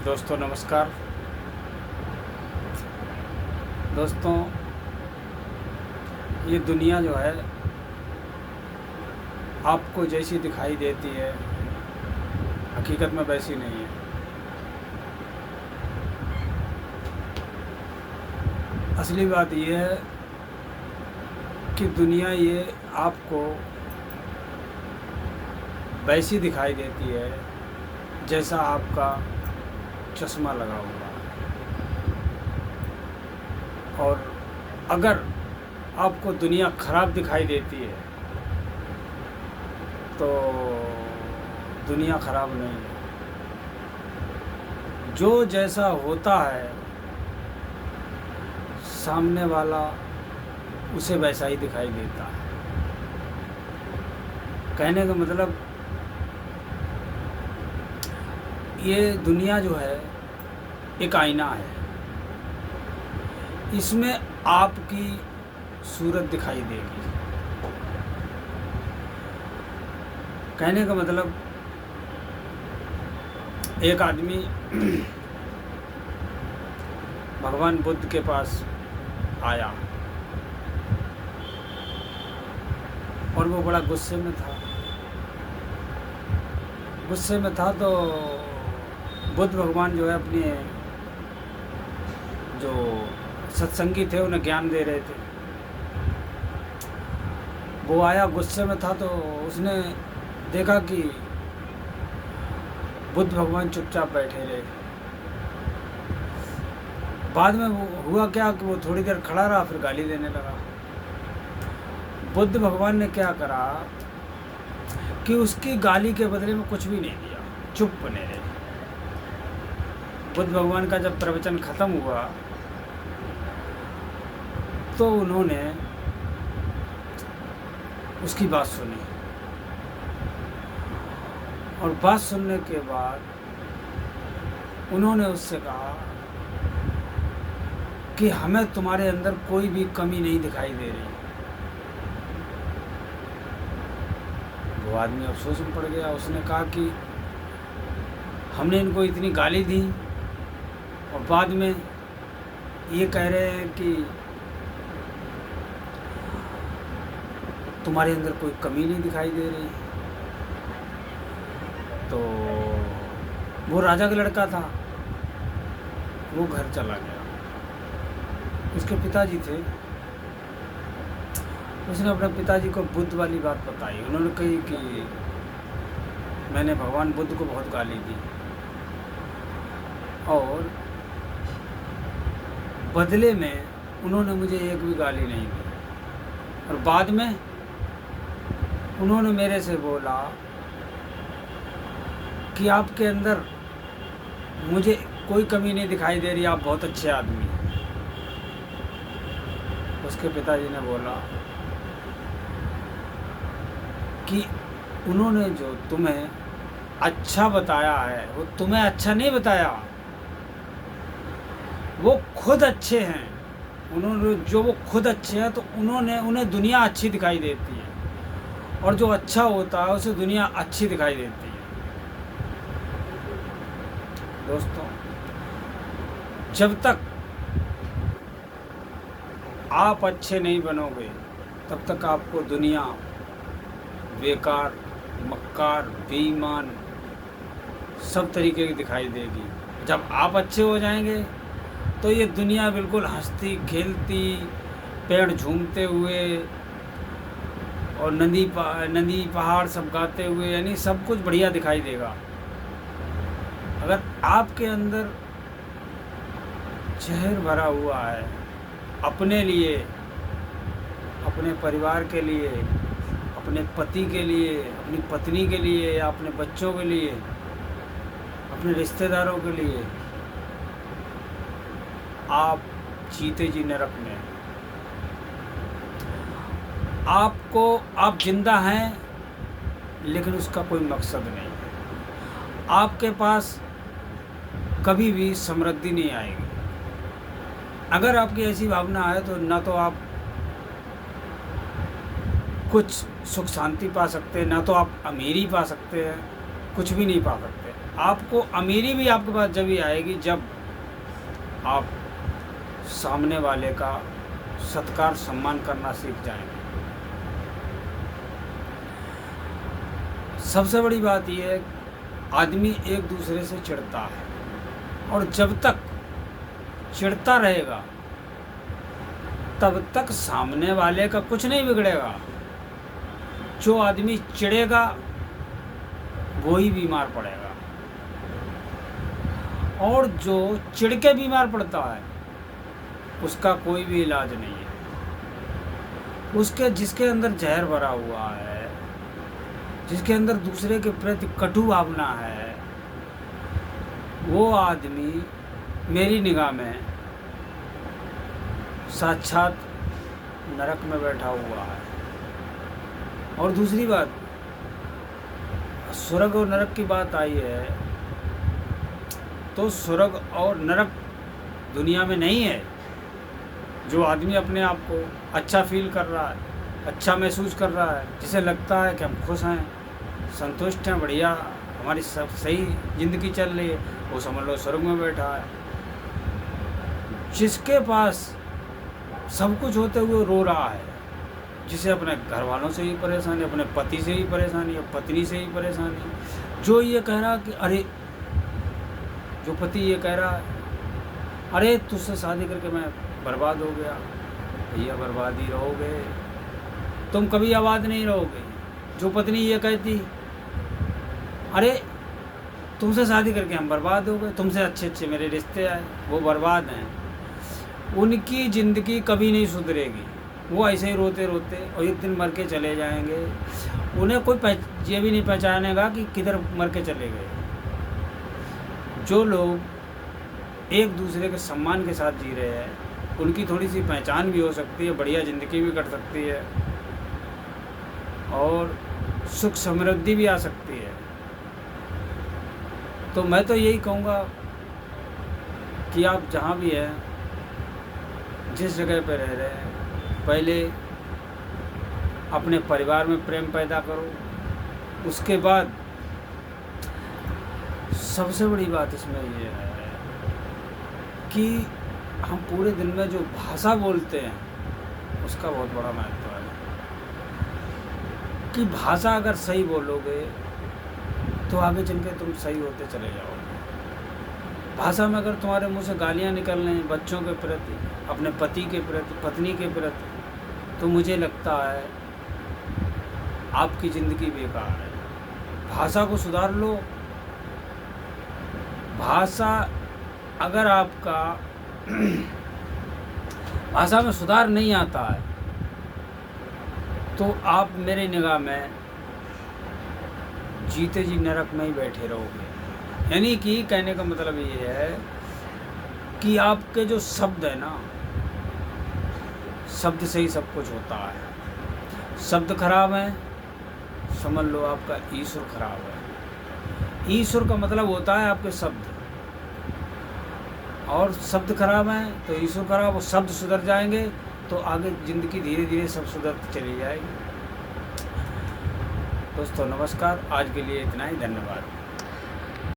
दोस्तों नमस्कार। दोस्तों, ये दुनिया जो है आपको जैसी दिखाई देती है हकीकत में वैसी नहीं है। असली बात ये है कि दुनिया ये आपको वैसी दिखाई देती है जैसा आपका चश्मा लगा हुआ है। और अगर आपको दुनिया ख़राब दिखाई देती है तो दुनिया ख़राब नहीं है। जो जैसा होता है सामने वाला उसे वैसा ही दिखाई देता है। कहने का मतलब ये दुनिया जो है एक आईना है। इसमें आपकी सूरत दिखाई देगी। कहने का मतलब एक आदमी भगवान बुद्ध के पास आया और वो बड़ा गुस्से में था। तो बुद्ध भगवान जो है अपने जो सत्संगी थे उन्हें ज्ञान दे रहे थे। वो आया, गुस्से में था, तो उसने देखा कि बुद्ध भगवान चुपचाप बैठे रहे। बाद में वो हुआ क्या कि वो थोड़ी देर खड़ा रहा, फिर गाली देने लगा। बुद्ध भगवान ने क्या करा कि उसकी गाली के बदले में कुछ भी नहीं दिया, चुप बने रहे। बुद्ध भगवान का जब प्रवचन ख़त्म हुआ तो उन्होंने उसकी बात सुनी और बात सुनने के बाद उन्होंने उससे कहा कि हमें तुम्हारे अंदर कोई भी कमी नहीं दिखाई दे रही। वो आदमी अफसोस में पड़ गया। उसने कहा कि हमने इनको इतनी गाली दी और बाद में ये कह रहे हैं कि तुम्हारे अंदर कोई कमी नहीं दिखाई दे रही। तो वो राजा का लड़का था, वो घर चला गया। उसके पिताजी थे। उसने अपने पिताजी को बुद्ध वाली बात बताई। उन्होंने कही कि मैंने भगवान बुद्ध को बहुत गाली दी और बदले में उन्होंने मुझे एक भी गाली नहीं दी। और बाद में उन्होंने मेरे से बोला कि आपके अंदर मुझे कोई कमी नहीं दिखाई दे रही, आप बहुत अच्छे आदमी हैं। उसके पिताजी ने बोला कि उन्होंने जो तुम्हें अच्छा बताया है वो तुम्हें अच्छा नहीं बताया, वो खुद अच्छे हैं। वो खुद अच्छे हैं तो उन्हें दुनिया अच्छी दिखाई देती है और जो अच्छा होता है उसे दुनिया अच्छी दिखाई देती है। दोस्तों, जब तक आप अच्छे नहीं बनोगे तब तक आपको दुनिया बेकार, मक्कार, बेईमान सब तरीके की दिखाई देगी। जब आप अच्छे हो जाएंगे तो ये दुनिया बिल्कुल हंसती खेलती, पेड़ झूमते हुए और नदी पहाड़ सब गाते हुए, यानी सब कुछ बढ़िया दिखाई देगा। अगर आपके अंदर जहर भरा हुआ है अपने लिए, अपने परिवार के लिए, अपने पति के लिए, अपनी पत्नी के लिए या अपने बच्चों के लिए, अपने रिश्तेदारों के लिए, आप जीते जी नरक में हैं। आप जिंदा हैं लेकिन उसका कोई मकसद नहीं है। आपके पास कभी भी समृद्धि नहीं आएगी। अगर आपकी ऐसी भावना है तो ना तो आप कुछ सुख शांति पा सकते हैं, ना तो आप अमीरी पा सकते हैं, कुछ भी नहीं पा सकते। आपको अमीरी भी आपके पास जब ही आएगी जब आप सामने वाले का सत्कार सम्मान करना सीख जाएंगे। सबसे बड़ी बात यह है, आदमी एक दूसरे से चिढ़ता है और जब तक चिढ़ता रहेगा तब तक सामने वाले का कुछ नहीं बिगड़ेगा। जो आदमी चिढ़ेगा वो ही बीमार पड़ेगा, और जो चिढ़ के बीमार पड़ता है उसका कोई भी इलाज नहीं है। जिसके अंदर जहर भरा हुआ है, जिसके अंदर दूसरे के प्रति कटु भावना है, वो आदमी मेरी निगाह में साक्षात नरक में बैठा हुआ है। और दूसरी बात, स्वर्ग और नरक की बात आई है तो स्वर्ग और नरक दुनिया में नहीं है। जो आदमी अपने आप को अच्छा फील कर रहा है, अच्छा महसूस कर रहा है, जिसे लगता है कि हम खुश हैं, संतुष्ट हैं, बढ़िया हमारी सब सही ज़िंदगी चल रही है, वो समझ लो स्वर्ग में बैठा है। जिसके पास सब कुछ होते हुए रो रहा है, जिसे अपने घर वालों से ही परेशानी, अपने पति से ही परेशानी, पत्नी से ही परेशानी, जो ये कह रहा कि अरे, जो पति ये कह रहा है अरे तुझसे शादी करके मैं बर्बाद हो गया, भैया बर्बाद ही रहोगे, तुम कभी आबाद नहीं रहोगे। जो पत्नी ये कहती अरे तुमसे शादी करके हम बर्बाद हो गए, तुमसे अच्छे अच्छे मेरे रिश्ते आए, वो बर्बाद हैं, उनकी ज़िंदगी कभी नहीं सुधरेगी। वो ऐसे ही रोते रोते और एक दिन मर के चले जाएंगे। उन्हें कोई ये भी नहीं पहचानेगा कि किधर मर के चले गए। जो लोग एक दूसरे के सम्मान के साथ जी रहे हैं, उनकी थोड़ी सी पहचान भी हो सकती है, बढ़िया ज़िंदगी भी कट सकती है और सुख समृद्धि भी आ सकती है। तो मैं तो यही कहूँगा कि आप जहाँ भी हैं, जिस जगह पर रह रहे हैं, पहले अपने परिवार में प्रेम पैदा करो। उसके बाद सबसे बड़ी बात इसमें ये है कि हम पूरे दिन में जो भाषा बोलते हैं उसका बहुत बड़ा महत्व है। कि भाषा अगर सही बोलोगे तो आगे चल के तुम सही होते चले जाओगे। भाषा में अगर तुम्हारे मुंह से गालियाँ निकल रही हैं बच्चों के प्रति, अपने पति के प्रति, पत्नी के प्रति, तो मुझे लगता है आपकी ज़िंदगी बेकार है। भाषा को सुधार लो। भाषा अगर आपका भाषा में सुधार नहीं आता है तो आप मेरी निगाह में जीते जी नरक में ही बैठे रहोगे। यानी कि कहने का मतलब ये है कि आपके जो शब्द है ना, शब्द से ही सब कुछ होता है। शब्द खराब है, समझ लो आपका ईश्वर खराब है। ईश्वर का मतलब होता है आपके शब्द, और शब्द खराब हैं तो ईश्वर खराब। और शब्द सुधर जाएंगे तो आगे ज़िंदगी धीरे धीरे सब सुधरती चली जाएगी। दोस्तों नमस्कार, आज के लिए इतना ही, धन्यवाद।